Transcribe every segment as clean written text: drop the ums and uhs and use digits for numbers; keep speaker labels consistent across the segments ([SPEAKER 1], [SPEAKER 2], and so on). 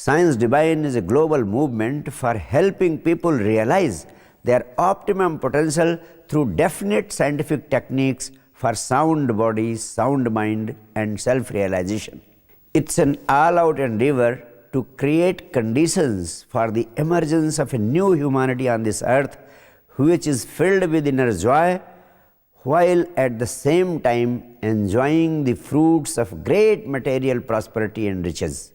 [SPEAKER 1] Science Divine is a global movement for helping people realize their optimum potential through definite scientific techniques for sound body, sound mind, and self realization. It's an all out endeavor to create conditions for the emergence of a new humanity on this earth, which is filled with inner joy, while at the same time enjoying the fruits of great material prosperity and riches.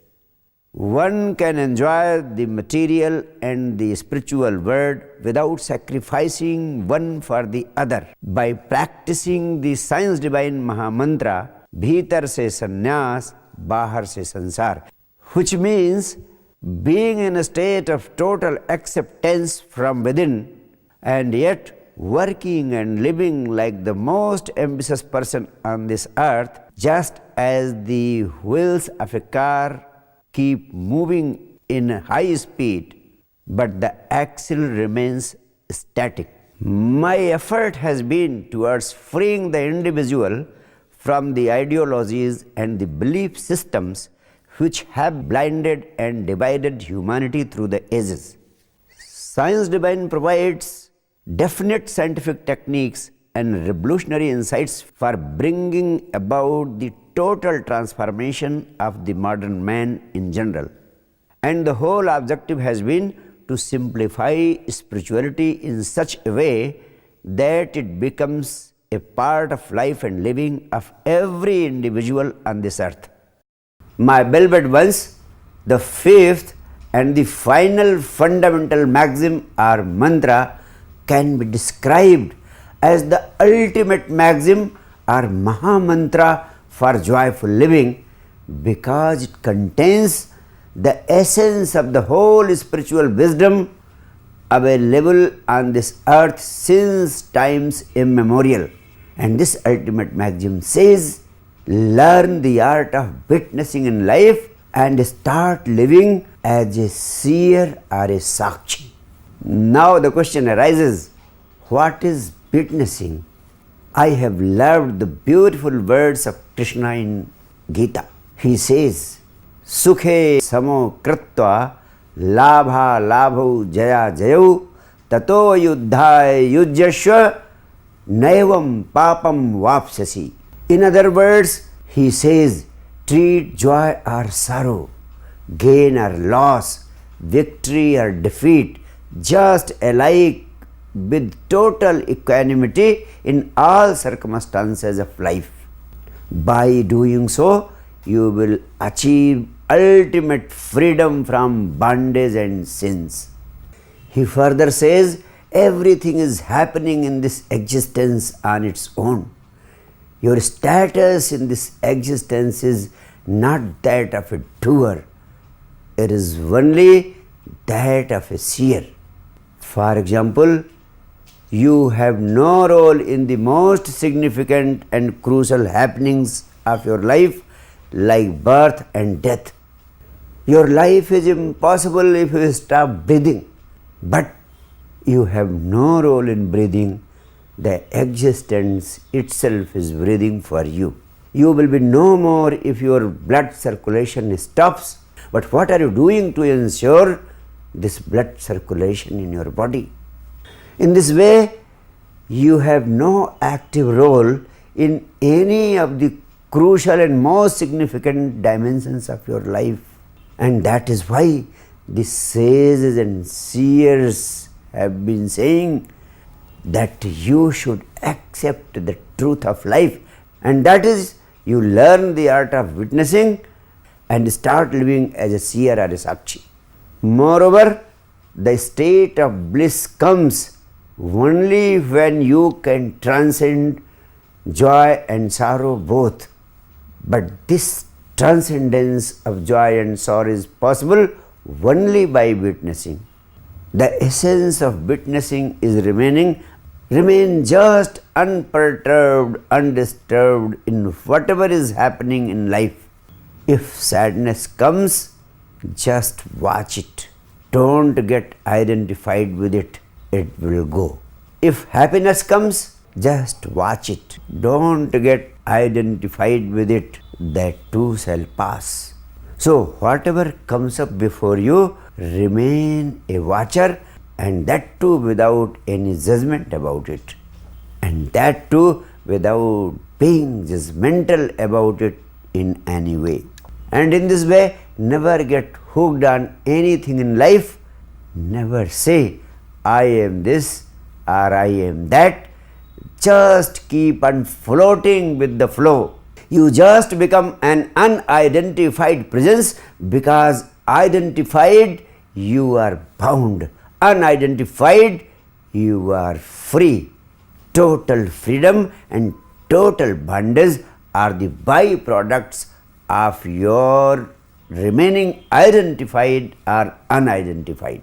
[SPEAKER 1] One can enjoy the material and the spiritual world without sacrificing one for the other by practicing the Science Divine Mahamantra, Bhitar se sannyas, Bahar se sansar, which means being in a state of total acceptance from within and yet working and living like the most ambitious person on this earth, just as the wheels of a car keep moving in high speed, but the axle remains static. My effort has been towards freeing the individual from the ideologies and the belief systems which have blinded and divided humanity through the ages. Science Divine provides definite scientific techniques and revolutionary insights for bringing about the total transformation of the modern man in general. And the whole objective has been to simplify spirituality in such a way that it becomes a part of life and living of every individual on this earth. My beloved ones, the fifth and the final fundamental maxim or mantra can be described as the ultimate maxim or Mahamantra for joyful living, because it contains the essence of the whole spiritual wisdom available on this earth since times immemorial. And this ultimate maxim says, learn the art of witnessing in life and start living as a seer or a sakshi. Now the question arises, what is witnessing? I have loved the beautiful words of Krishna in Gita. He says, Sukhe samo kritva labha labho jaya jayo tato yuddhaya yujyashva naivam papam vapsasi. In other words, he says, treat joy or sorrow, gain or loss, victory or defeat, just alike with total equanimity in all circumstances of life. By doing so, you will achieve ultimate freedom from bondage and sins. He further says, everything is happening in this existence on its own. Your status in this existence is not that of a doer, it is only that of a seer. For example, you have no role in the most significant and crucial happenings of your life, like birth and death. Your life is impossible if you stop breathing, but you have no role in breathing. The existence itself is breathing for you. You will be no more if your blood circulation stops. But what are you doing to ensure this blood circulation in your body? In this way, you have no active role in any of the crucial and most significant dimensions of your life. And that is why the sages and seers have been saying that you should accept the truth of life, and that is, you learn the art of witnessing and start living as a seer or a sakshi. Moreover, the state of bliss comes only when you can transcend joy and sorrow both. But this transcendence of joy and sorrow is possible only by witnessing. The essence of witnessing is remain just unperturbed, undisturbed in whatever is happening in life. If sadness comes, just watch it. Don't get identified with it. It will go. If happiness comes, just watch it. Don't get identified with it. That too shall pass. So, whatever comes up before you, remain a watcher, and that too without any judgment about it, and that too without being judgmental about it in any way. And in this way, never get hooked on anything in life. Never say, I am this or I am that. Just keep on floating with the flow. You just become an unidentified presence, because identified you are bound, unidentified you are free. Total freedom and total bondage are the byproducts of your remaining identified or unidentified.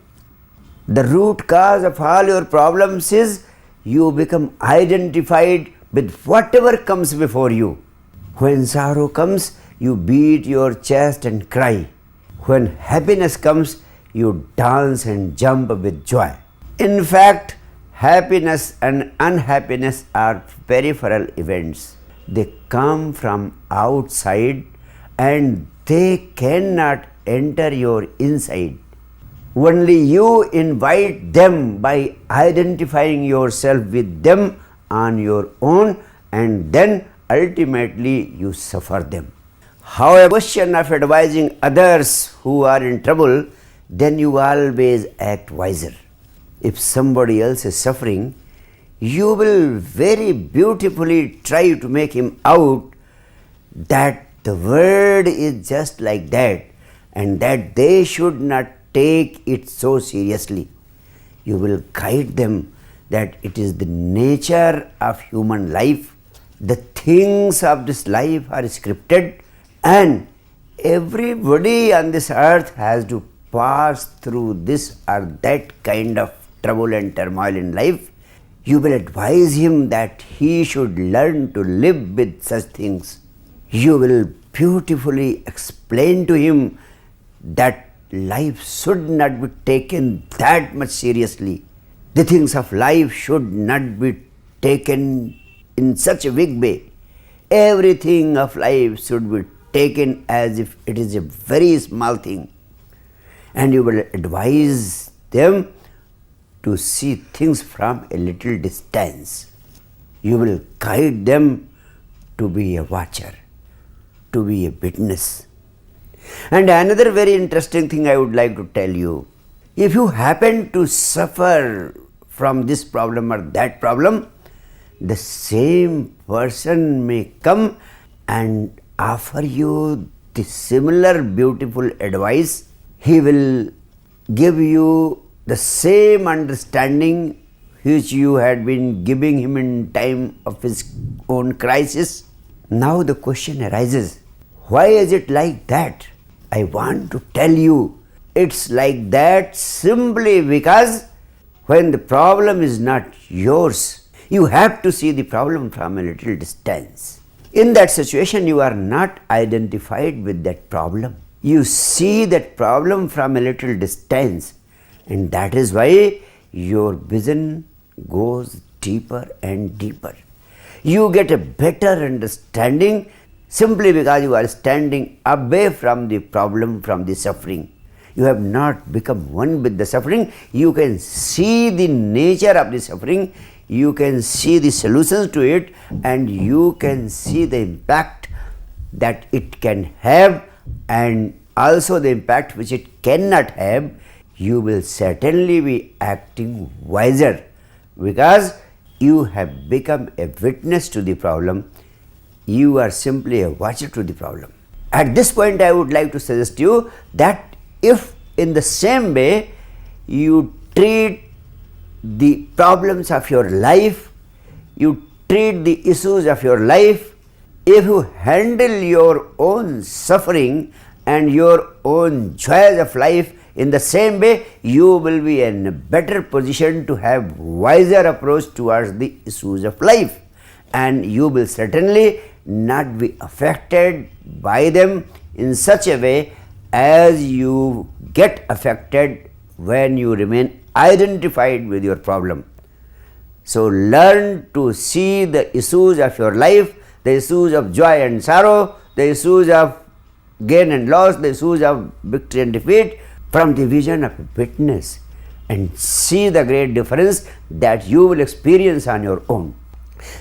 [SPEAKER 1] The root cause of all your problems is you become identified with whatever comes before you. When sorrow comes, you beat your chest and cry. When happiness comes, you dance and jump with joy. In fact, happiness and unhappiness are peripheral events. They come from outside and they cannot enter your inside. Only you invite them by identifying yourself with them on your own, and then ultimately you suffer them. However, question of advising others who are in trouble, then you always act wiser. If somebody else is suffering, you will very beautifully try to make him out that the world is just like that, and that they should not take it so seriously. You will guide them that it is the nature of human life. The things of this life are scripted, and everybody on this earth has to pass through this or that kind of trouble and turmoil in life. You will advise him that he should learn to live with such things. You will beautifully explain to him that life should not be taken that much seriously. The things of life should not be taken in such a big way. Everything of life should be taken as if it is a very small thing. And you will advise them to see things from a little distance. You will guide them to be a watcher, to be a witness. And another very interesting thing I would like to tell you, if you happen to suffer from this problem or that problem, the same person may come and offer you the similar beautiful advice. He will give you the same understanding which you had been giving him in time of his own crisis. Now the question arises, why is it like that? I want to tell you, it's like that simply because when the problem is not yours, you have to see the problem from a little distance. In that situation, you are not identified with that problem. You see that problem from a little distance, and that is why your vision goes deeper and deeper. You get a better understanding simply because you are standing away from the problem, from the suffering. You have not become one with the suffering. You can see the nature of the suffering, you can see the solutions to it, and you can see the impact that it can have and also the impact which it cannot have. You will certainly be acting wiser because you have become a witness to the problem. You are simply a watcher to the problem. At this point, I would like to suggest you that if in the same way you treat the problems of your life, you treat the issues of your life, if you handle your own suffering and your own joys of life in the same way, you will be in a better position to have wiser approach towards the issues of life, and you will certainly not be affected by them in such a way as you get affected when you remain identified with your problem. So learn to see the issues of your life, the issues of joy and sorrow, the issues of gain and loss, the issues of victory and defeat from the vision of a witness, and see the great difference that you will experience on your own.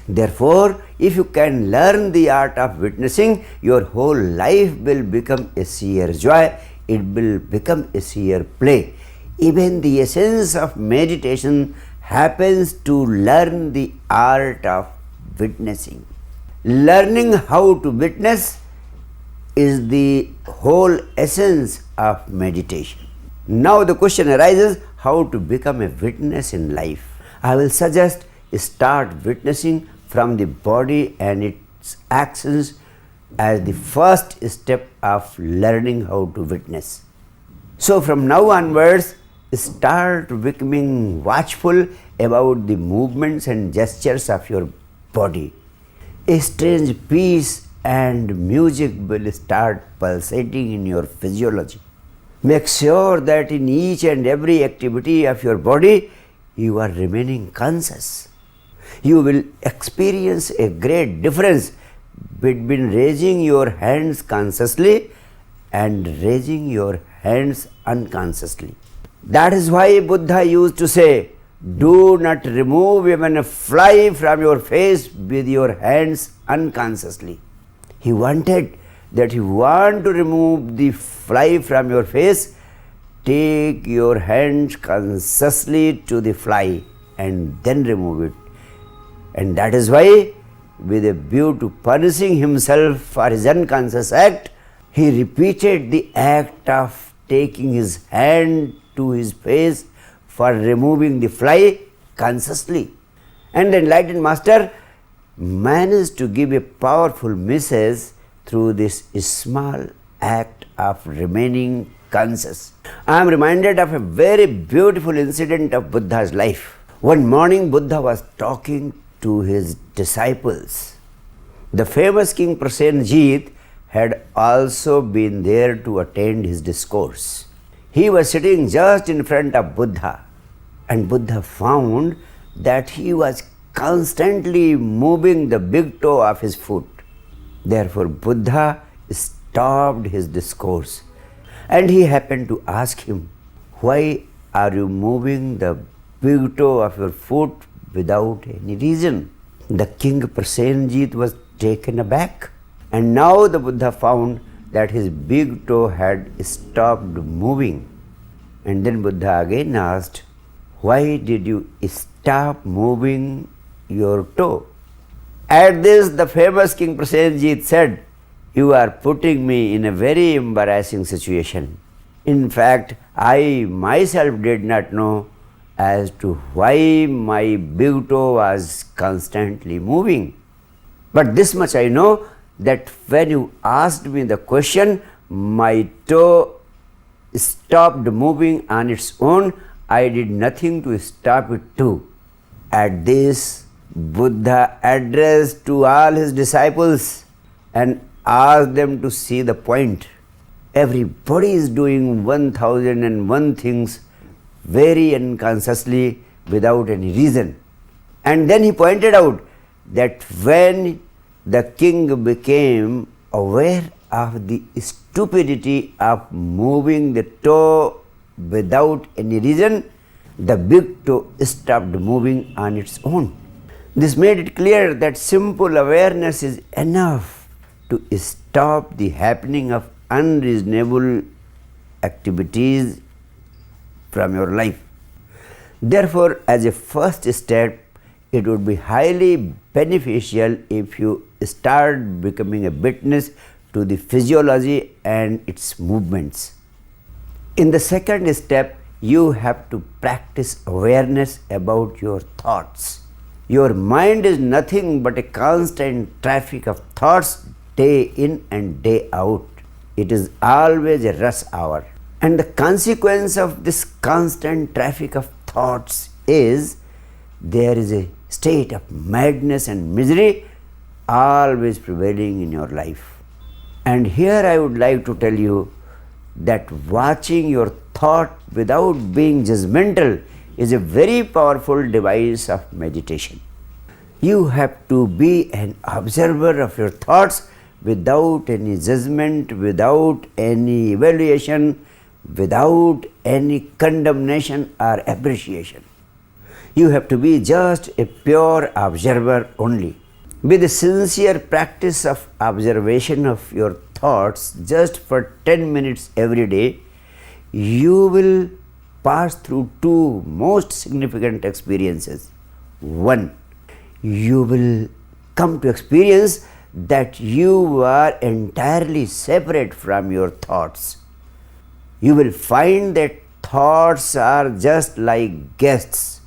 [SPEAKER 1] Therefore, if you can learn the art of witnessing, your whole life will become a sheer joy, it will become a sheer play. Even the essence of meditation happens to learn the art of witnessing. Learning how to witness is the whole essence of meditation. Now the question arises, how to become a witness in life? I will suggest start witnessing from the body and its actions as the first step of learning how to witness. So from now onwards, start becoming watchful about the movements and gestures of your body. A strange peace and music will start pulsating in your physiology. Make sure that in each and every activity of your body, you are remaining conscious. You will experience a great difference between raising your hands consciously and raising your hands unconsciously. That is why Buddha used to say, do not remove even a fly from your face with your hands unconsciously. He wanted that if you want to remove the fly from your face, take your hands consciously to the fly and then remove it. And that is why, with a view to punishing himself for his unconscious act, he repeated the act of taking his hand to his face for removing the fly consciously. And the enlightened master managed to give a powerful message through this small act of remaining conscious. I am reminded of a very beautiful incident of Buddha's life. One morning, Buddha was talking to his disciples. The famous King Prasenjit had also been there to attend his discourse. He was sitting just in front of Buddha, and Buddha found that he was constantly moving the big toe of his foot. Therefore, Buddha stopped his discourse, and he happened to ask him, "Why are you moving the big toe of your foot without any reason?" The King Prasenjit was taken aback, and now the Buddha found that his big toe had stopped moving. And then Buddha again asked, "Why did you stop moving your toe?" At this, the famous King Prasenjit said, "You are putting me in a very embarrassing situation. In fact, I myself did not know as to why my big toe was constantly moving. But this much I know, that when you asked me the question, my toe stopped moving on its own. I did nothing to stop it too." At this, Buddha addressed to all his disciples and asked them to see the point. Everybody is doing 1001 things very unconsciously without any reason. And then he pointed out that when the king became aware of the stupidity of moving the toe without any reason, the big toe stopped moving on its own. This made it clear that simple awareness is enough to stop the happening of unreasonable activities from your life. Therefore, as a first step, it would be highly beneficial if you start becoming a witness to the physiology and its movements. In the second step, you have to practice awareness about your thoughts. Your mind is nothing but a constant traffic of thoughts day in and day out. It is always a rush hour. And the consequence of this constant traffic of thoughts is there is a state of madness and misery always prevailing in your life. And here I would like to tell you that watching your thought without being judgmental is a very powerful device of meditation. You have to be an observer of your thoughts without any judgment, without any evaluation, without any condemnation or appreciation. You have to be just a pure observer only. With the sincere practice of observation of your thoughts just for 10 minutes every day, you will pass through two most significant experiences. One, you will come to experience that you are entirely separate from your thoughts. You will find that thoughts are just like guests.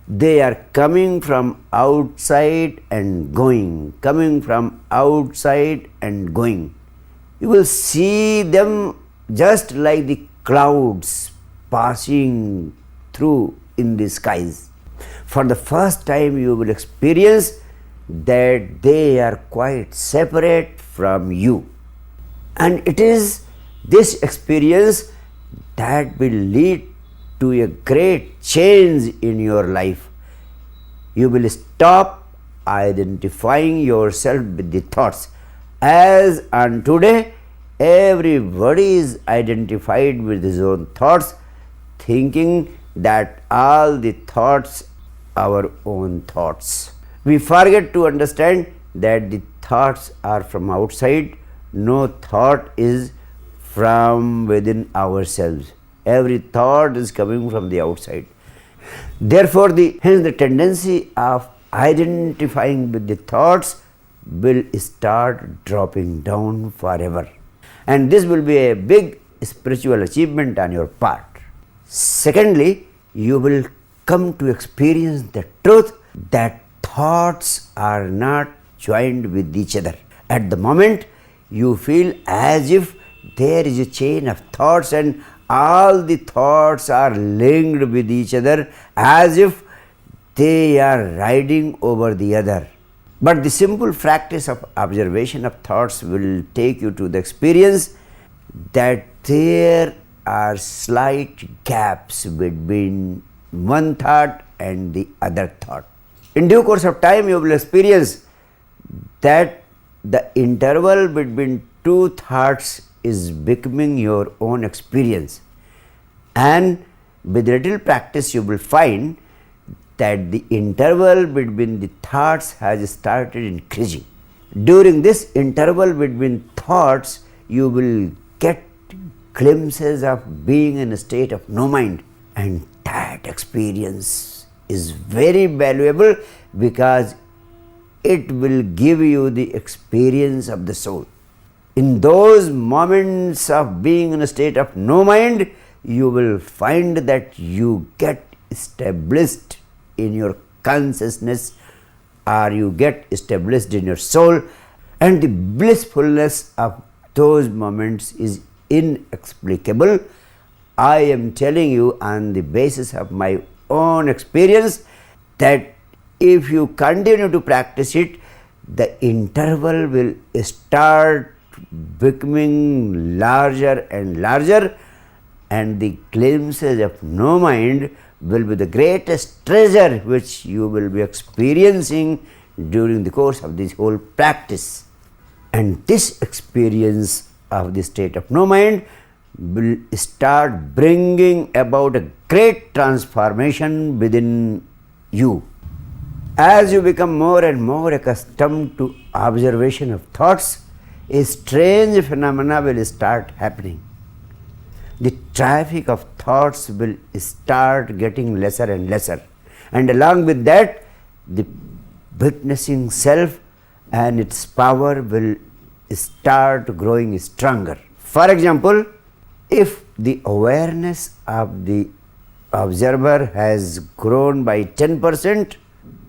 [SPEAKER 1] They are coming from outside and going, coming from outside and going. You will see them just like the clouds passing through in the skies. For the first time, you will experience that they are quite separate from you. And it is this experience that will lead to a great change in your life. You will stop identifying yourself with the thoughts. As on today, everybody is identified with his own thoughts, thinking that all the thoughts are our own thoughts. We forget to understand that the thoughts are from outside. No thought is from within ourselves. Every thought is coming from the outside. Therefore, hence the tendency of identifying with the thoughts will start dropping down forever. And this will be a big spiritual achievement on your part. Secondly, you will come to experience the truth that thoughts are not joined with each other. At the moment, you feel as if there is a chain of thoughts and all the thoughts are linked with each other as if they are riding over the other. But the simple practice of observation of thoughts will take you to the experience that there are slight gaps between one thought and the other thought. In due course of time, you will experience that the interval between two thoughts is becoming your own experience, and with little practice you will find that the interval between the thoughts has started increasing. During this interval between thoughts, you will get glimpses of being in a state of no mind, and that experience is very valuable because it will give you the experience of the soul. In those moments of being in a state of no mind, you will find that you get established in your consciousness, or you get established in your soul, and the blissfulness of those moments is inexplicable. I am telling you on the basis of my own experience that if you continue to practice it, the interval will start becoming larger and larger, and the glimpses of no mind will be the greatest treasure which you will be experiencing during the course of this whole practice. And this experience of the state of no mind will start bringing about a great transformation within you. As you become more and more accustomed to observation of thoughts, a strange phenomena will start happening. The traffic of thoughts will start getting lesser and lesser, and along with that, the witnessing self and its power will start growing stronger. For example, if the awareness of the observer has grown by 10%,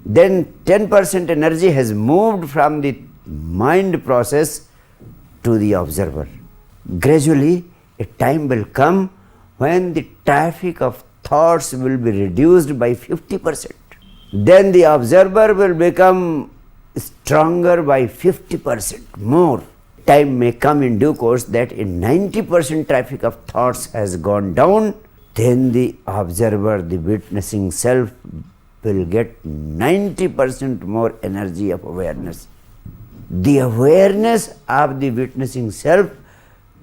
[SPEAKER 1] then 10% energy has moved from the mind process to the observer. Gradually, a time will come when the traffic of thoughts will be reduced by 50%. Then the observer will become stronger by 50% more. Time may come in due course that in 90% traffic of thoughts has gone down, then the observer, the witnessing self, will get 90% more energy of awareness. the awareness of the witnessing self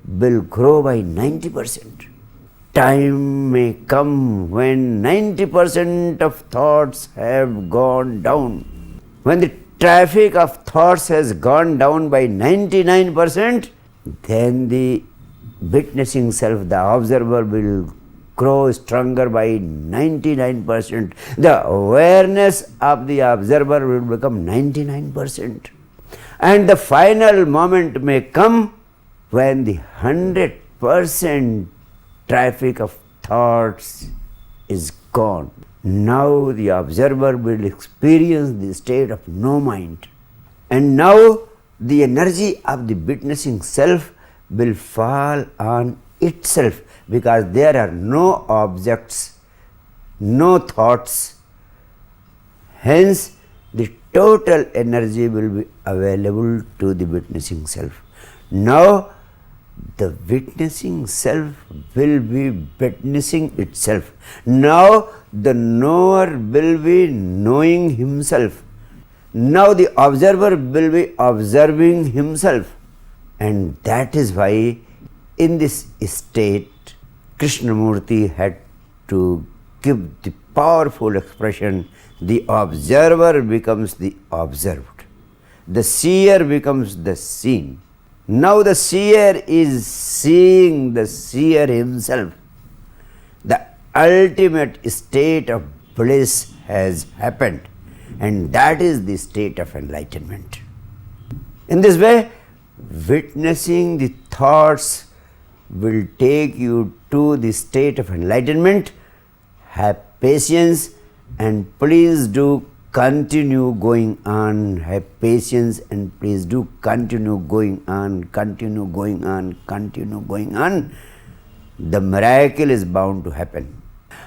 [SPEAKER 1] will grow by 90%. Time may come when 90% of thoughts have gone down. When the traffic of thoughts has gone down by 99%, then the witnessing self, the observer, will grow stronger by 99%. The awareness of the observer will become 99%. And the final moment may come when the 100% traffic of thoughts is gone. Now the observer will experience the state of no mind. And now the energy of the witnessing self will fall on itself, because there are no objects, no thoughts. Hence, the total energy will be available to the witnessing self. Now, the witnessing self will be witnessing itself. Now, the knower will be knowing himself. Now, the observer will be observing himself. And that is why in this state, Krishnamurti had to give the powerful expression, the observer becomes the observed, the seer becomes the seen. Now the seer is seeing the seer himself. The ultimate state of bliss has happened, and that is the state of enlightenment. In this way, witnessing the thoughts will take you to the state of enlightenment. Have patience and please do continue going on. Have patience and please do continue going on, continue going on, continue going on. The miracle is bound to happen.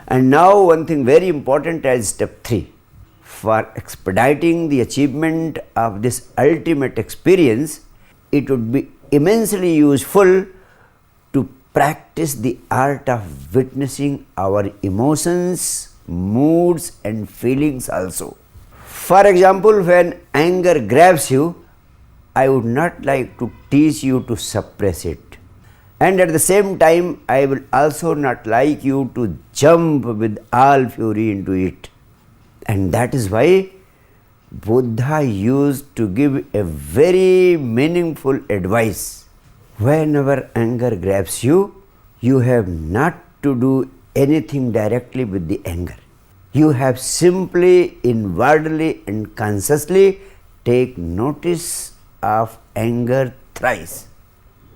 [SPEAKER 1] And now one thing very important as step 3. For expediting the achievement of this ultimate experience, it would be immensely useful to practice the art of witnessing our emotions, moods and feelings also. For example, when anger grabs you, I would not like to teach you to suppress it. And at the same time, I will also not like you to jump with all fury into it. And that is why Buddha used to give a very meaningful advice. Whenever anger grabs you, you have not to do anything directly with the anger. You have simply, inwardly and consciously take notice of anger thrice.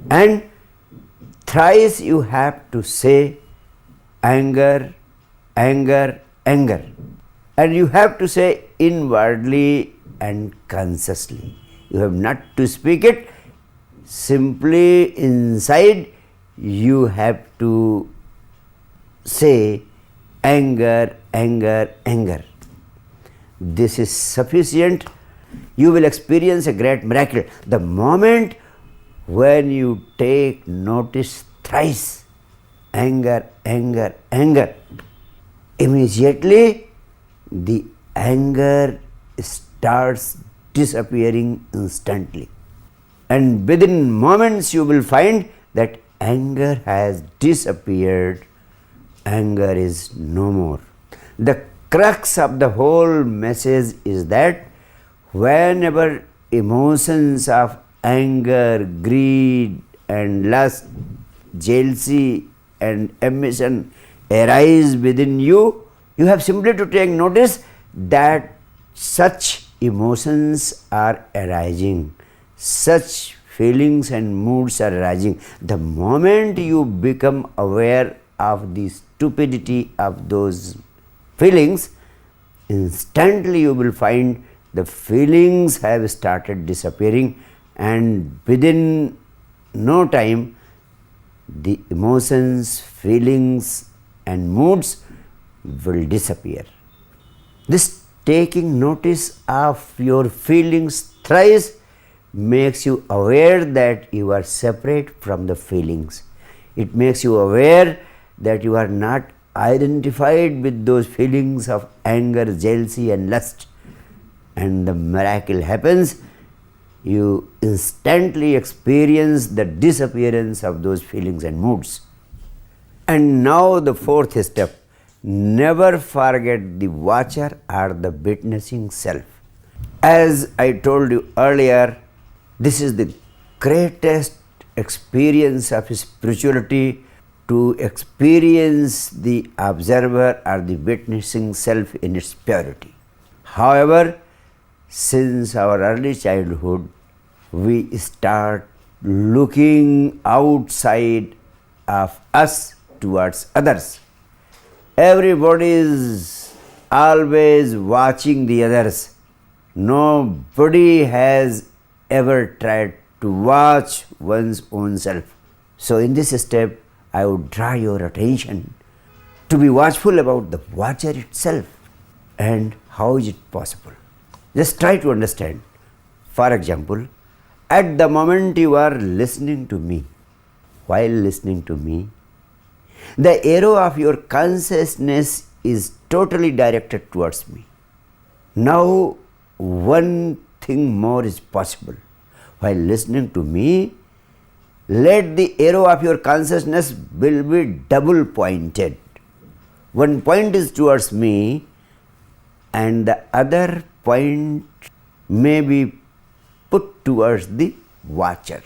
[SPEAKER 1] And thrice you have to say anger, anger, anger. And you have to say inwardly and consciously. You have not to speak it. Simply inside you have to say anger, anger, anger. This is sufficient. You will experience a great miracle. The moment when you take notice thrice, anger, anger, anger, immediately the anger starts disappearing instantly. And within moments you will find that anger has disappeared, anger is no more. The crux of the whole message is that whenever emotions of anger, greed and lust, jealousy and ambition arise within you, you have simply to take notice that such emotions are arising, such feelings and moods are arising. The moment you become aware of the stupidity of those feelings, instantly you will find the feelings have started disappearing, and within no time the emotions, feelings and moods will disappear. This taking notice of your feelings thrice makes you aware that you are separate from the feelings. It makes you aware that you are not identified with those feelings of anger, jealousy and lust. And the miracle happens. you instantly experience the disappearance of those feelings and moods. And now the fourth step, never forget the watcher or the witnessing self. As I told you earlier, this is the greatest experience of spirituality, to experience the observer or the witnessing self in its purity. However, since our early childhood, we start looking outside of us towards others. Everybody is always watching the others. Nobody has ever tried to watch one's own self. So in this step, I would draw your attention to be watchful about the watcher itself. And how is it possible? Just try to understand. For example, at the moment you are listening to me, while listening to me, the arrow of your consciousness is totally directed towards me. Now, one thing more is possible. While listening to me, let the arrow of your consciousness will be double pointed. One point is towards me and the other point may be put towards the watcher,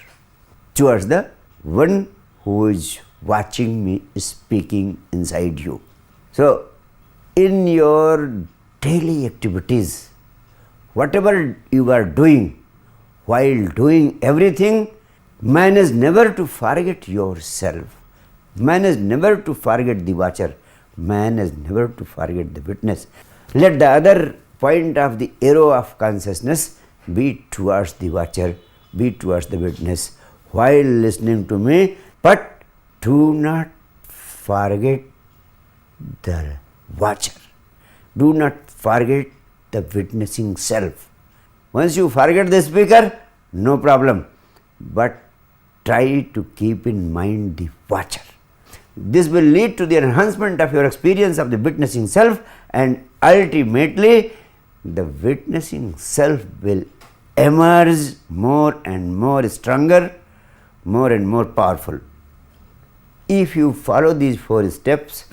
[SPEAKER 1] towards the one who is watching me speaking inside you. So, in your daily activities, whatever you are doing, while doing everything, manage never to forget yourself. Manage never to forget the watcher. Manage never to forget the witness. Let the other point of the arrow of consciousness be towards the watcher, be towards the witness while listening to me, but do not forget the watcher. Do not forget the witnessing self. Once you forget the speaker, no problem, but try to keep in mind the watcher. This will lead to the enhancement of your experience of the witnessing self, and ultimately the witnessing self will emerge more and more stronger, more and more powerful. If you follow these 4 steps,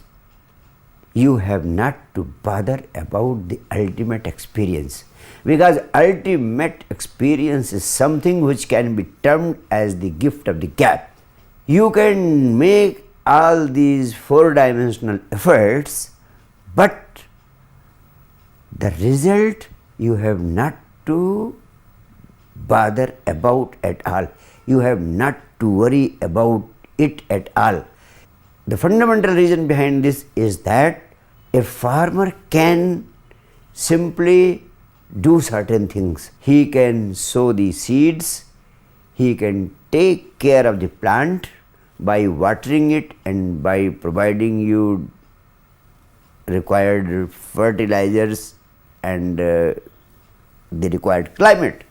[SPEAKER 1] you have not to bother about the ultimate experience, because ultimate experience is something which can be termed as the gift of the gap. You can make all these 4-dimensional efforts, but the result you have not to bother about at all. You have not to worry about it at all. The fundamental reason behind this is that a farmer can simply do certain things. He can sow the seeds, he can take care of the plant by watering it and by providing you required fertilizers and the required climate.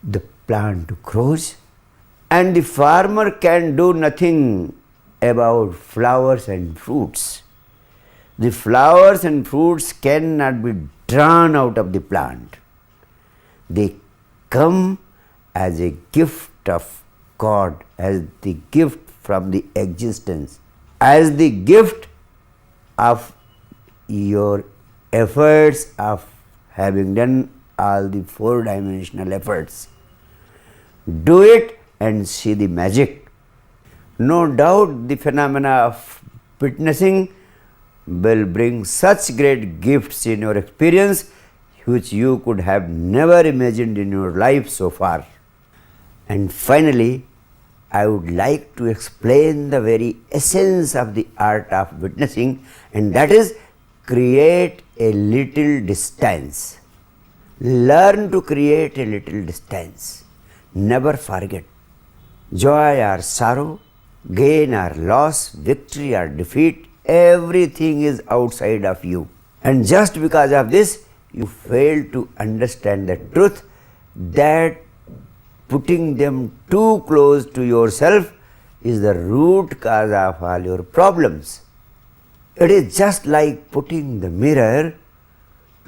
[SPEAKER 1] The plant grows, and the farmer can do nothing about flowers and fruits. The flowers and fruits cannot be drawn out of the plant. They come as a gift of God, as the gift from the existence, as the gift of your efforts of having done all the 4-dimensional efforts. Do it and see the magic. No doubt the phenomena of witnessing will bring such great gifts in your experience which you could have never imagined in your life so far. And finally, I would like to explain the very essence of the art of witnessing, and that is create a little distance. Learn to create a little distance. Never forget. Joy or sorrow, gain or loss, victory or defeat, everything is outside of you. And just because of this, you fail to understand the truth that putting them too close to yourself is the root cause of all your problems. It is just like putting the mirror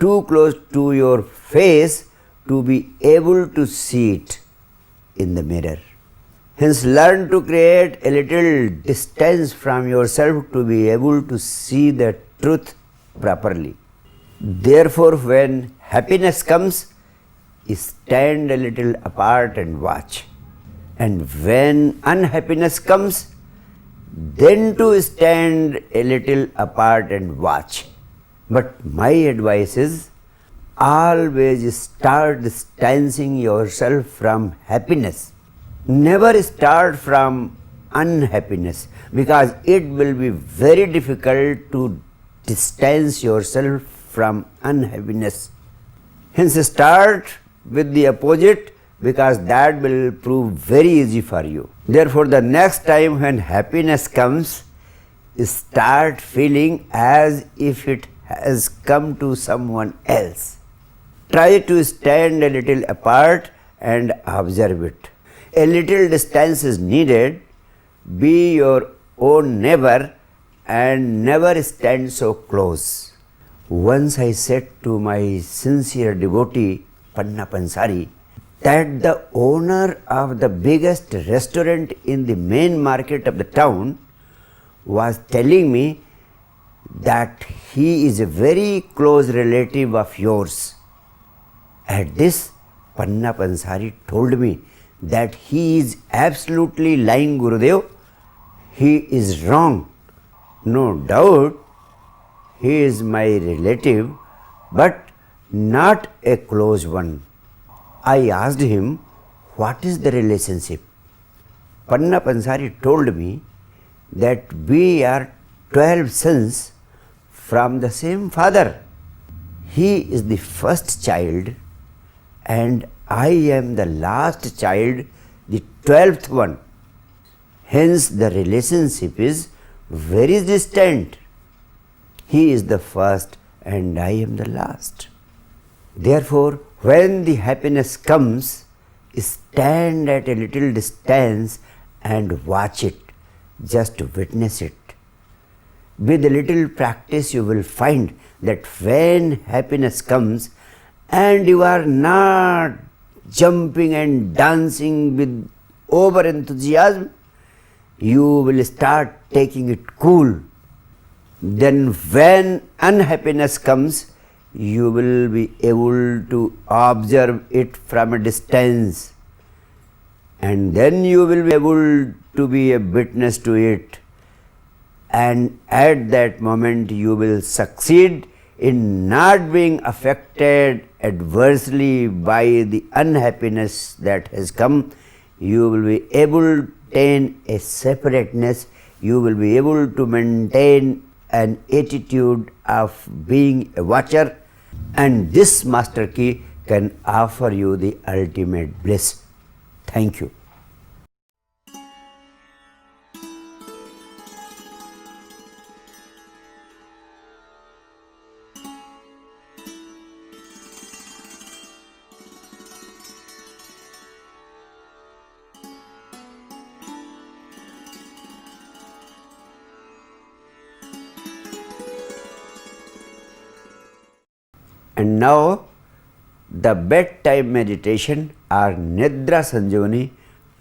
[SPEAKER 1] too close to your face to be able to see it in the mirror. Hence, learn to create a little distance from yourself to be able to see the truth properly. Therefore, when happiness comes, stand a little apart and watch. And when unhappiness comes, then to stand a little apart and watch. But my advice is, always start distancing yourself from happiness. Never start from unhappiness, because it will be very difficult to distance yourself from unhappiness. Hence, start with the opposite, because that will prove very easy for you. Therefore, the next time when happiness comes, start feeling as if it has come to someone else. Try to stand a little apart and observe it. A little distance is needed. Be your own neighbor and never stand so close. Once I said to my sincere devotee, Panna Pansari, that the owner of the biggest restaurant in the main market of the town was telling me that he is a very close relative of yours. At this, Panna Pansari told me that he is absolutely lying, Gurudev. He is wrong. No doubt, he is my relative, but not a close one. I asked him, what is the relationship? Panna Pansari told me that we are 12 sons from the same father. He is the first child and I am the last child, the 12th one. Hence, the relationship is very distant. He is the first and I am the last. Therefore, when the happiness comes, stand at a little distance and watch it, just witness it. With a little practice, you will find that when happiness comes and you are not jumping and dancing with over enthusiasm, you will start taking it cool. Then when unhappiness comes, you will be able to observe it from a distance, and then you will be able to be a witness to it, and at that moment you will succeed in not being affected adversely by the unhappiness that has come. You will be able to maintain a separateness, you will be able to maintain an attitude of being a watcher, and this master key can offer you the ultimate bliss. Thank you. And now the bedtime meditation or Nidra Sanjivani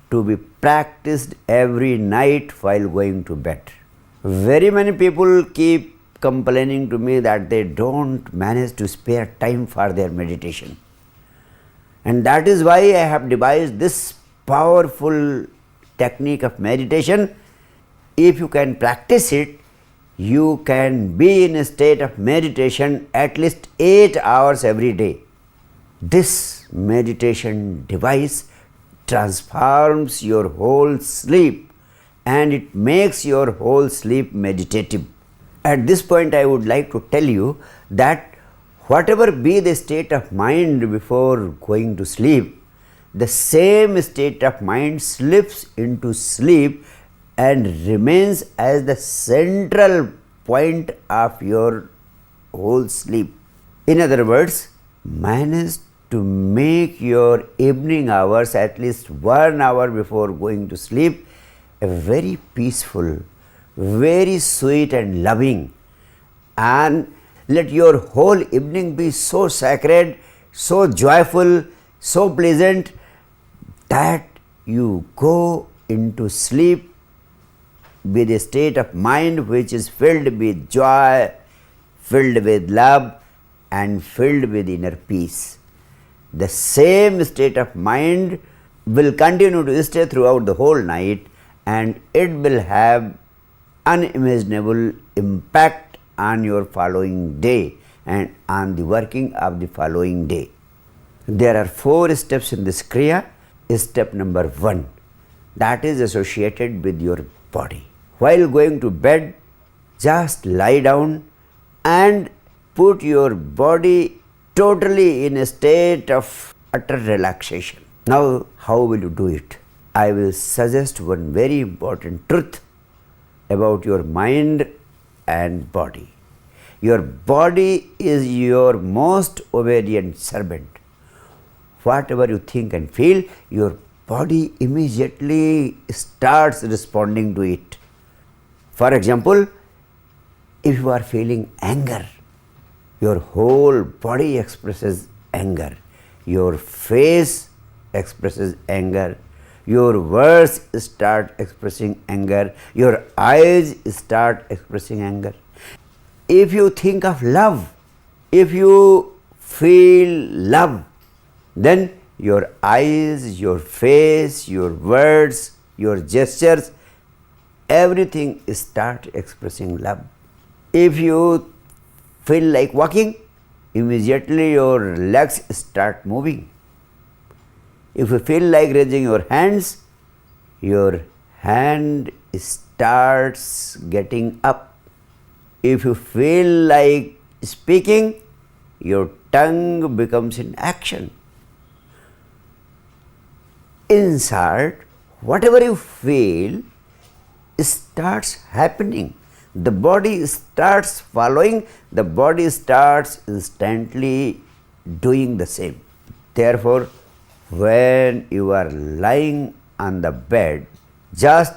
[SPEAKER 1] to be practiced every night while going to bed. Very many people keep complaining to me that they don't manage to spare time for their meditation. And that is why I have devised this powerful technique of meditation. If you can practice it, you can be in a state of meditation at least 8 hours every day. This meditation device transforms your whole sleep and it makes your whole sleep meditative. At this point, I would like to tell you that whatever be the state of mind before going to sleep, the same state of mind slips into sleep and remains as the central point of your whole sleep. In other words, manage to make your evening hours, at least 1 hour before going to sleep, a very peaceful, very sweet and loving, and let your whole evening be so sacred so joyful, so pleasant that you go into sleep with a state of mind which is filled with joy, filled with love, and filled with inner peace. The same state of mind will continue to stay throughout the whole night, and it will have unimaginable impact on your following day and on the working of the following day. There are 4 steps in this Kriya. Step number 1, that is associated with your body. While going to bed, just lie down and put your body totally in a state of utter relaxation. Now, how will you do it? I will suggest one very important truth about your mind and body. Your body is your most obedient servant. Whatever you think and feel, your body immediately starts responding to it. For example, if you are feeling anger, your whole body expresses anger. Your face expresses anger. Your words start expressing anger. Your eyes start expressing anger. If you think of love, if you feel love, then your eyes, your face, your words, your gestures, everything start expressing love. If you feel like walking, immediately your legs start moving. If you feel like raising your hands, your hand starts getting up. If you feel like speaking, your tongue becomes in action. In short, whatever you feel starts happening. The body starts following, the body starts instantly doing the same. Therefore, when you are lying on the bed, just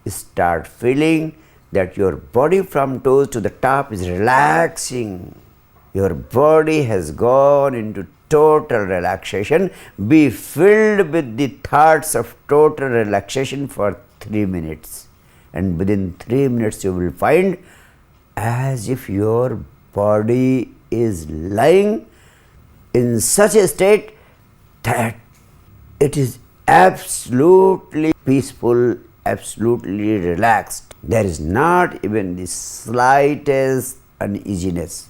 [SPEAKER 1] start feeling that your body from toes to the top is relaxing. Your body has gone into total relaxation. Be filled with the thoughts of total relaxation for 3 minutes. And within 3 minutes you will find as if your body is lying in such a state that it is absolutely peaceful, absolutely relaxed. There is not even the slightest uneasiness.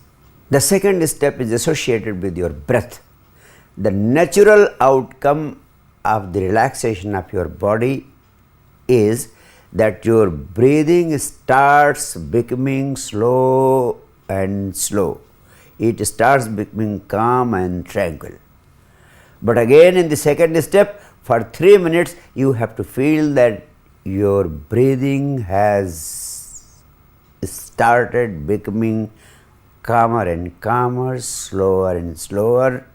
[SPEAKER 1] The second step is associated with your breath. The natural outcome of the relaxation of your body is that your breathing starts becoming slow and slow. It starts becoming calm and tranquil. But again, in the second step, for 3 minutes, you have to feel that your breathing has started becoming calmer and calmer, slower and slower.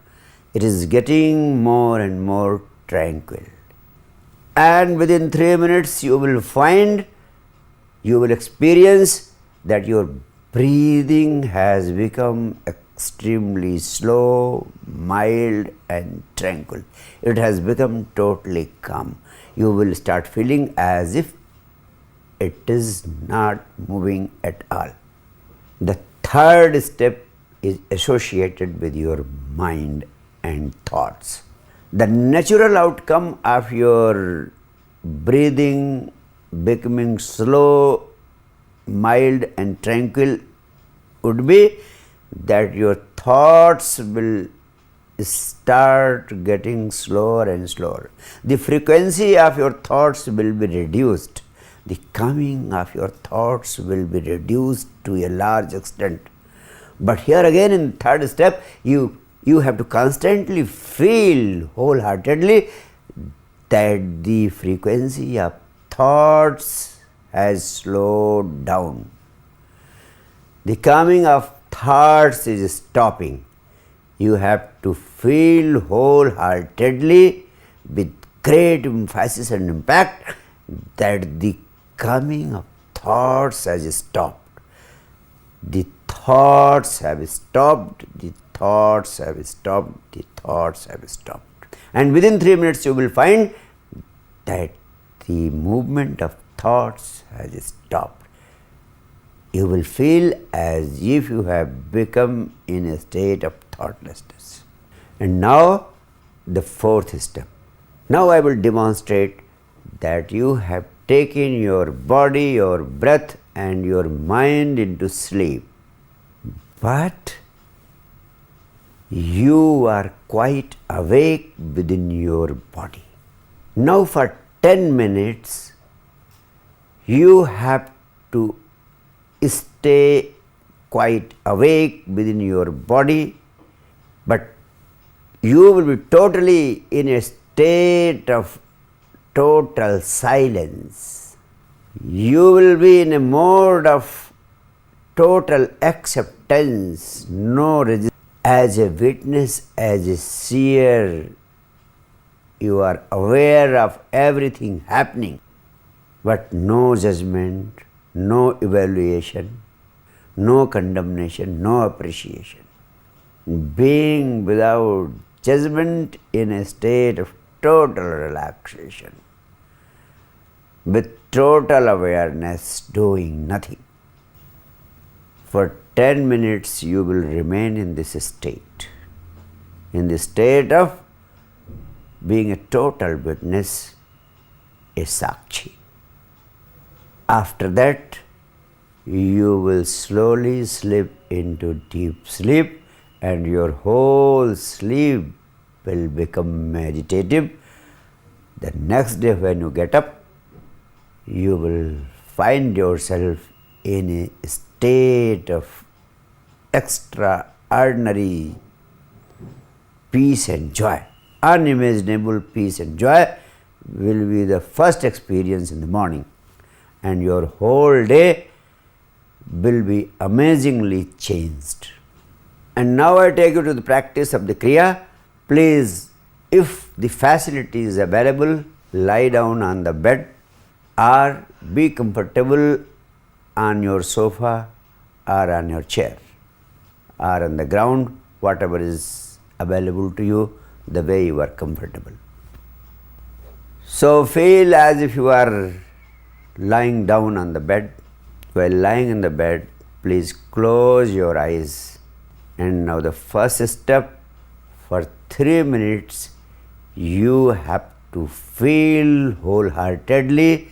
[SPEAKER 1] It is getting more and more tranquil. And within 3 minutes, you will find, you will experience that your breathing has become extremely slow, mild and tranquil. It has become totally calm. You will start feeling as if it is not moving at all. The third step is associated with your mind and thoughts. The natural outcome of your breathing becoming slow, mild and tranquil would be that your thoughts will start getting slower and slower. The frequency of your thoughts will be reduced. The coming of your thoughts will be reduced to a large extent. But here again, in the third step, you have to constantly feel wholeheartedly that the frequency of thoughts has slowed down. The coming of thoughts is stopping. You have to feel wholeheartedly with great emphasis and impact that the coming of thoughts has stopped. The thoughts have stopped, the thoughts have stopped, the thoughts have stopped. And within 3 minutes you will find that the movement of thoughts has stopped. You will feel as if you have become in a state of thoughtlessness. And now the fourth step. Now I will demonstrate that you have taken your body, your breath and your mind into sleep. But you are quite awake within your body. Now for 10 minutes you have to stay quite awake within your body, but you will be totally in a state of total silence. You will be in a mode of total acceptance, no resistance. As a witness, as a seer, you are aware of everything happening, but no judgment, no evaluation, no condemnation, no appreciation. Being without judgment in a state of total relaxation, with total awareness, doing nothing. For 10 minutes you will remain in this state, in the state of being a total witness, a sakshi. After that, you will slowly slip into deep sleep and your whole sleep will become meditative. The next day when you get up, you will find yourself in a state of extraordinary peace and joy. Unimaginable peace and joy will be the first experience in the morning, and your whole day will be amazingly changed. And now I take you to the practice of the Kriya. Please, if the facility is available, lie down on the bed or be comfortable on your sofa or on your chair or on the ground, whatever is available to you, the way you are comfortable. So feel as if you are lying down on the bed. While lying in the bed, please close your eyes. And now the first step, for 3 minutes you have to feel wholeheartedly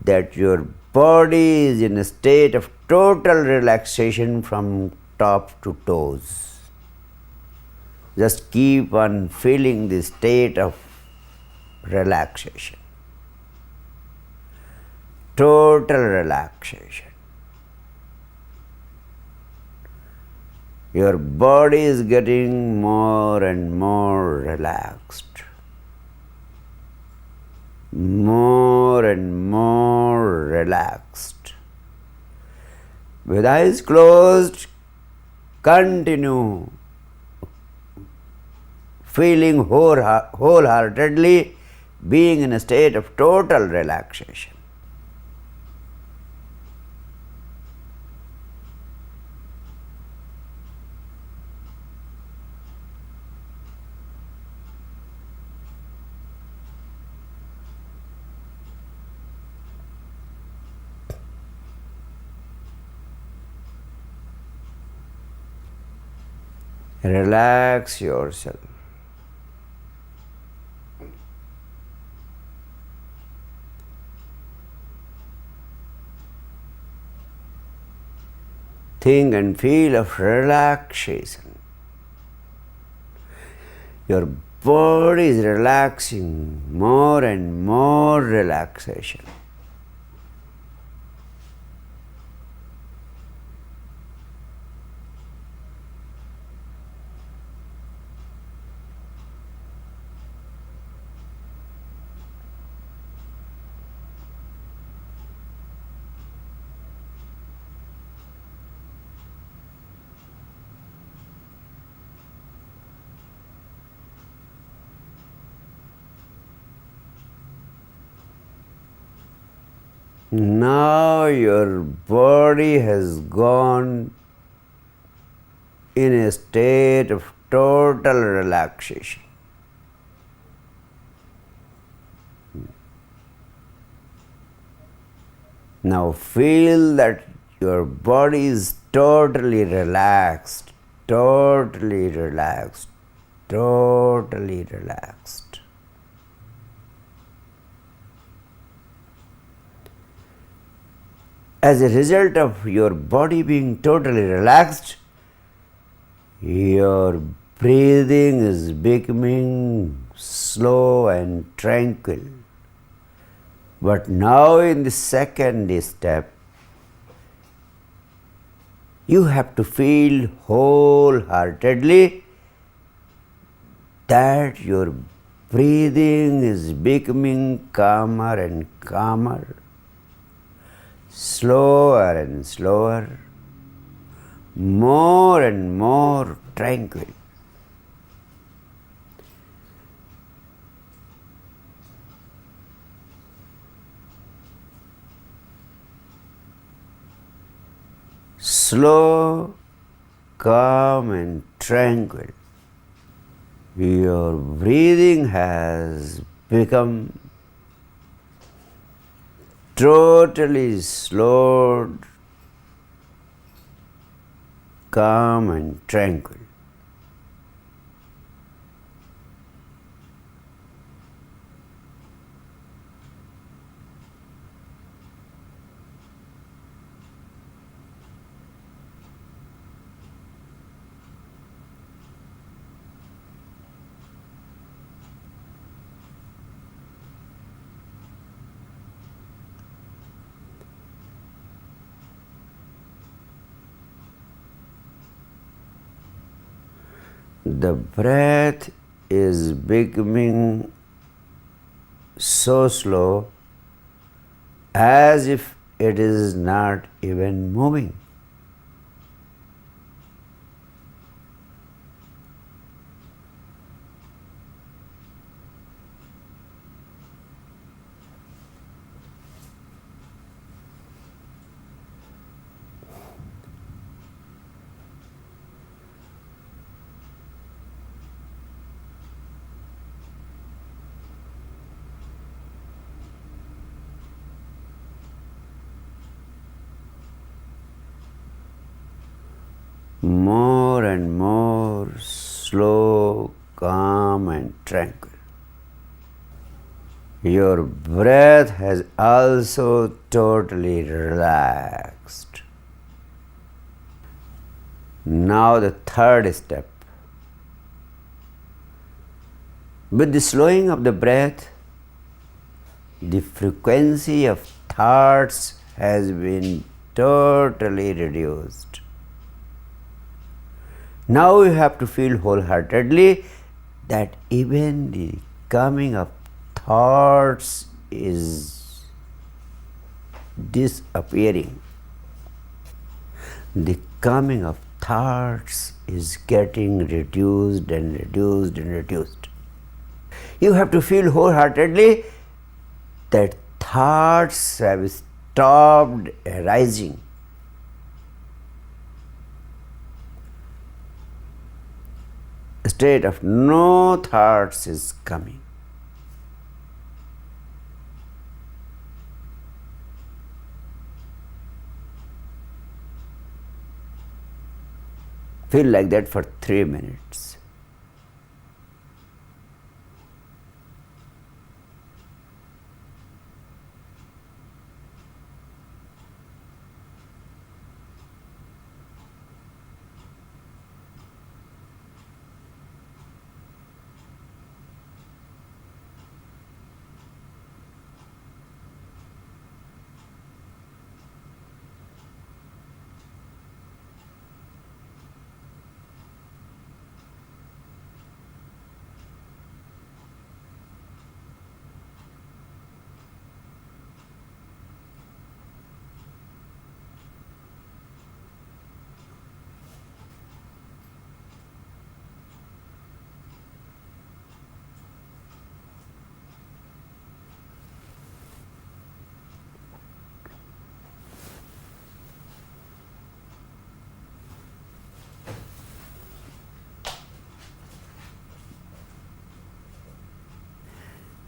[SPEAKER 1] that your body is in a state of total relaxation from top to toes. Just keep on feeling the state of relaxation. Total relaxation. Your body is getting more and more relaxed. More and more relaxed. With eyes closed, continue feeling wholeheartedly, being in a state of total relaxation. Relax yourself. Think and feel of relaxation. Your body is relaxing, more and more relaxation. Now your body has gone in a state of total relaxation. Now feel that your body is totally relaxed, totally relaxed, totally relaxed. As a result of your body being totally relaxed, your breathing is becoming slow and tranquil. But now, in the second step, you have to feel wholeheartedly that your breathing is becoming calmer and calmer, slower and slower, more and more tranquil. Slow, calm and tranquil. Your breathing has become totally slowed, calm and tranquil. The breath is becoming so slow as if it is not even moving. More and more slow, calm and tranquil. Your breath has also totally relaxed. Now the third step. With the slowing of the breath, the frequency of thoughts has been totally reduced. Now you have to feel wholeheartedly that even the coming of thoughts is disappearing. The coming of thoughts is getting reduced and reduced and reduced. You have to feel wholeheartedly that thoughts have stopped arising. A state of no thoughts is coming. Feel like that for 3 minutes.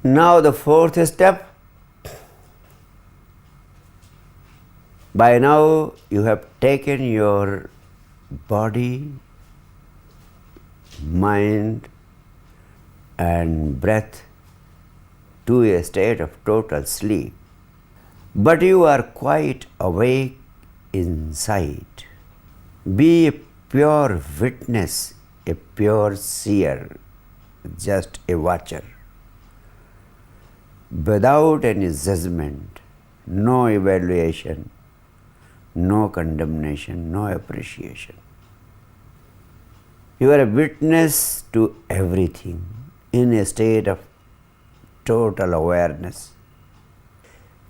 [SPEAKER 1] Now the fourth step. By now you have taken your body, mind and breath to a state of total sleep. But you are quite awake inside. Be a pure witness, a pure seer, just a watcher. Without any judgment, no evaluation, no condemnation, no appreciation. You are a witness to everything in a state of total awareness.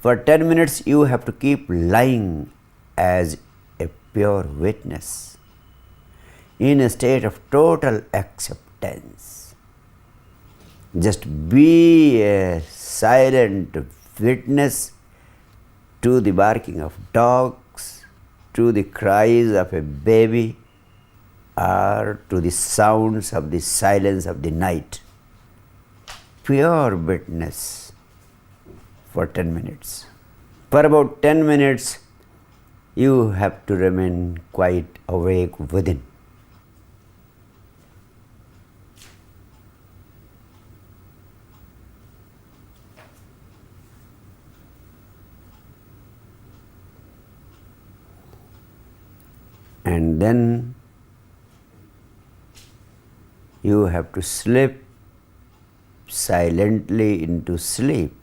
[SPEAKER 1] For 10 minutes, you have to keep lying as a pure witness in a state of total acceptance. Just be a silent witness to the barking of dogs, to the cries of a baby, or to the sounds of the silence of the night. Pure witness for 10 minutes. For about 10 minutes, you have to remain quite awake within. And then you have to slip silently into sleep.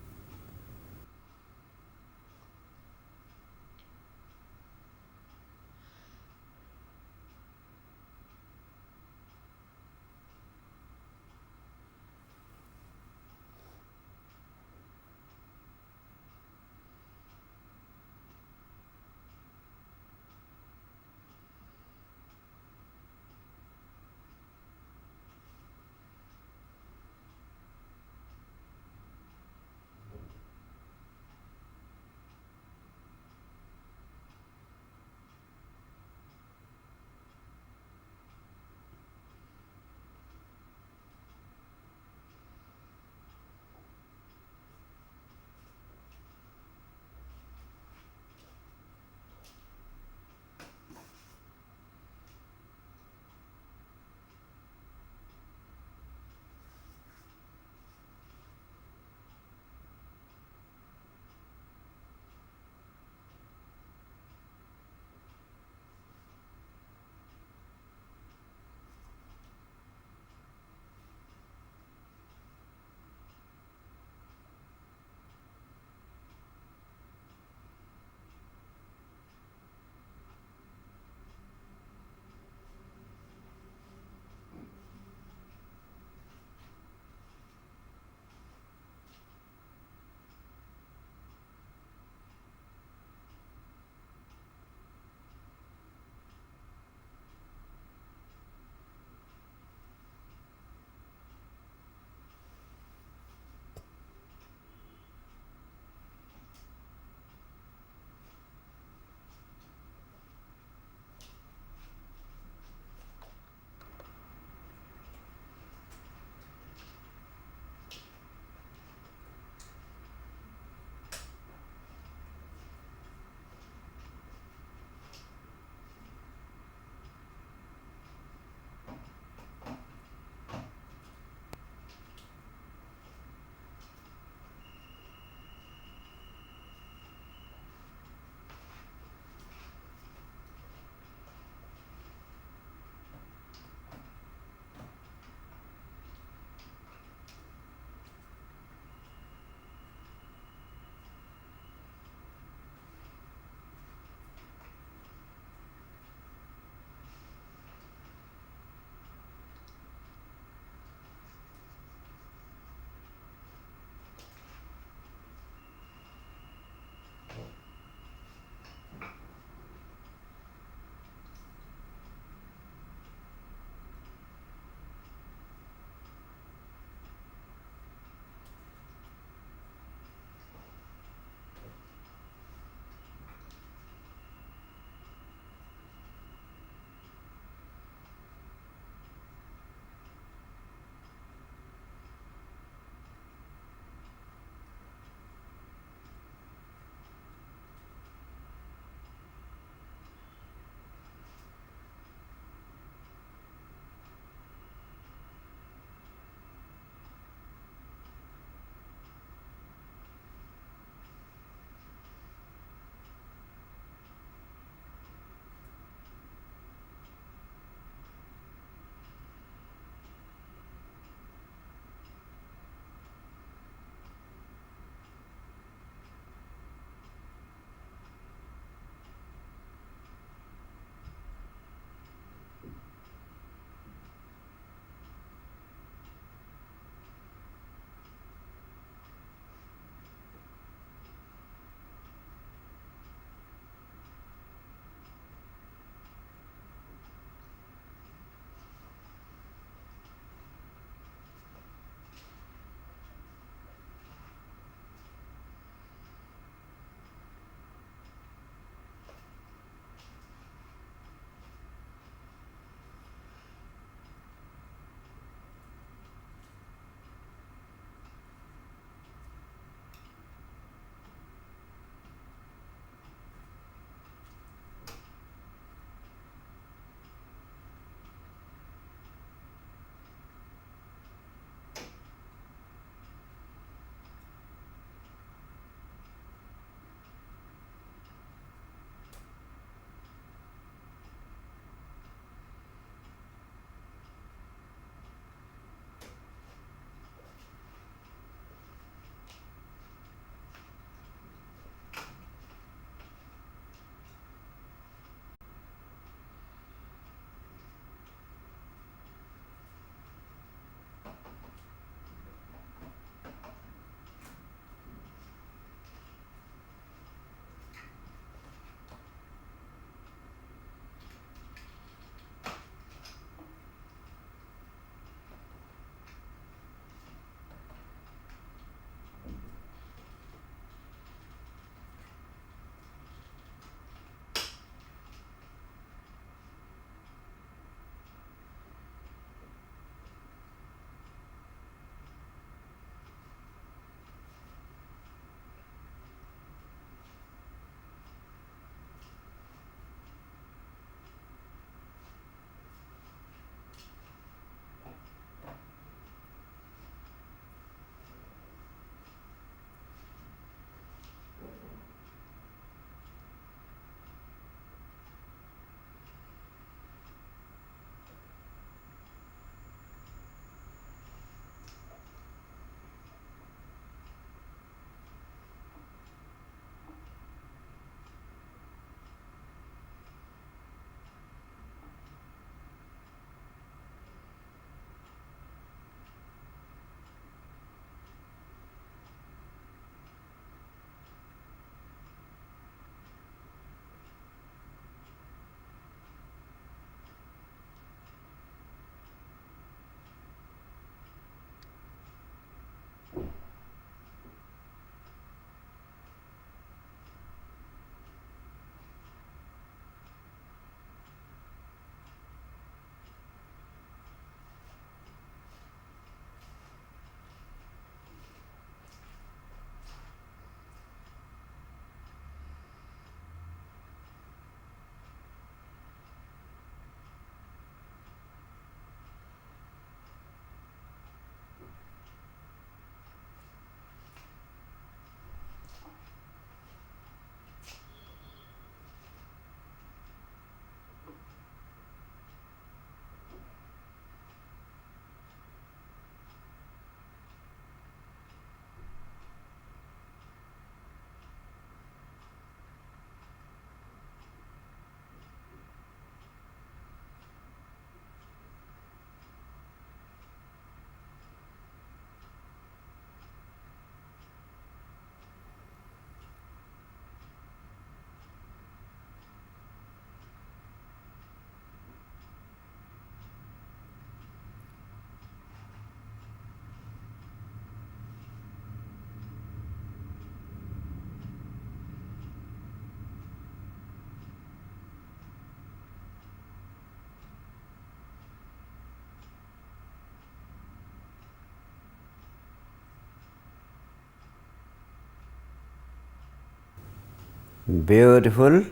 [SPEAKER 1] Beautiful.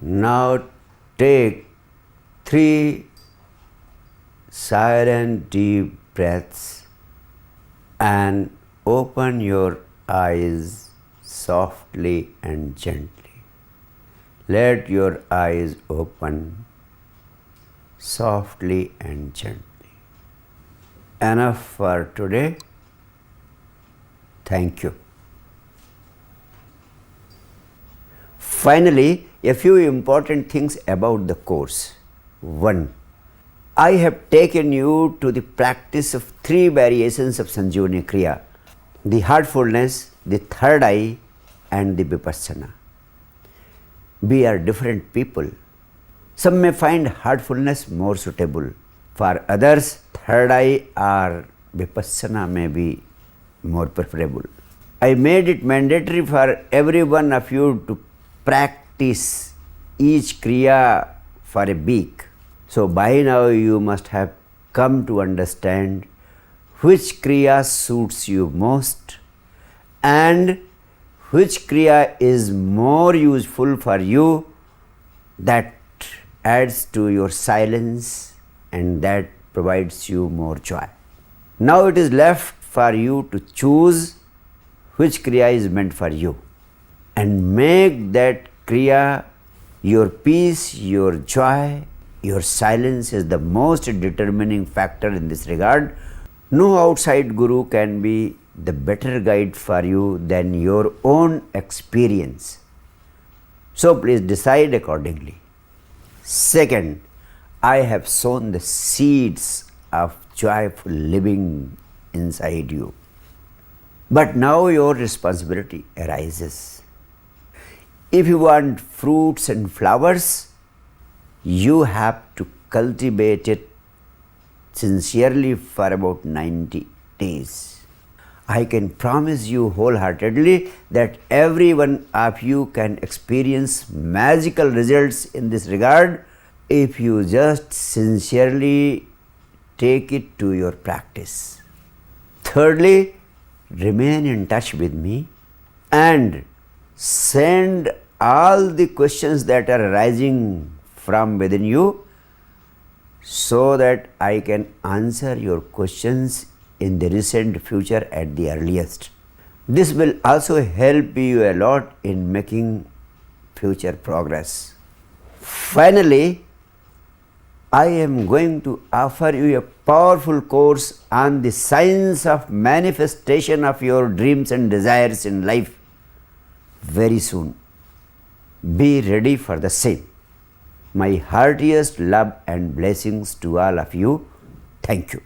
[SPEAKER 1] Now take 3 silent deep breaths and open your eyes softly and gently. Let your eyes open softly and gently. Enough for today. Thank you. Finally, a few important things about the course. 1. I have taken you to the practice of 3 variations of Sanjivani Kriya: the heartfulness, the third eye, and the Vipassana. We are different people. Some may find heartfulness more suitable. For others, third eye or Vipassana may be more preferable. I made it mandatory for every one of you to practice each Kriya for a week. So by now you must have come to understand which Kriya suits you most and which Kriya is more useful for you, that adds to your silence and that provides you more joy. Now it is left for you to choose which Kriya is meant for you and make that Kriya your peace, your joy. Your silence is the most determining factor in this regard. No outside guru can be the better guide for you than your own experience. So please decide accordingly. Second, I have sown the seeds of joyful living inside you. But now your responsibility arises. If you want fruits and flowers, you have to cultivate it sincerely for about 90 days. I can promise you wholeheartedly that every one of you can experience magical results in this regard if you just sincerely take it to your practice. Thirdly, remain in touch with me and send all the questions that are arising from within you so that I can answer your questions in the recent future at the earliest. This will also help you a lot in making future progress. Finally, I am going to offer you a powerful course on the science of manifestation of your dreams and desires in life very soon. Be ready for the same. My heartiest love and blessings to all of you. Thank you.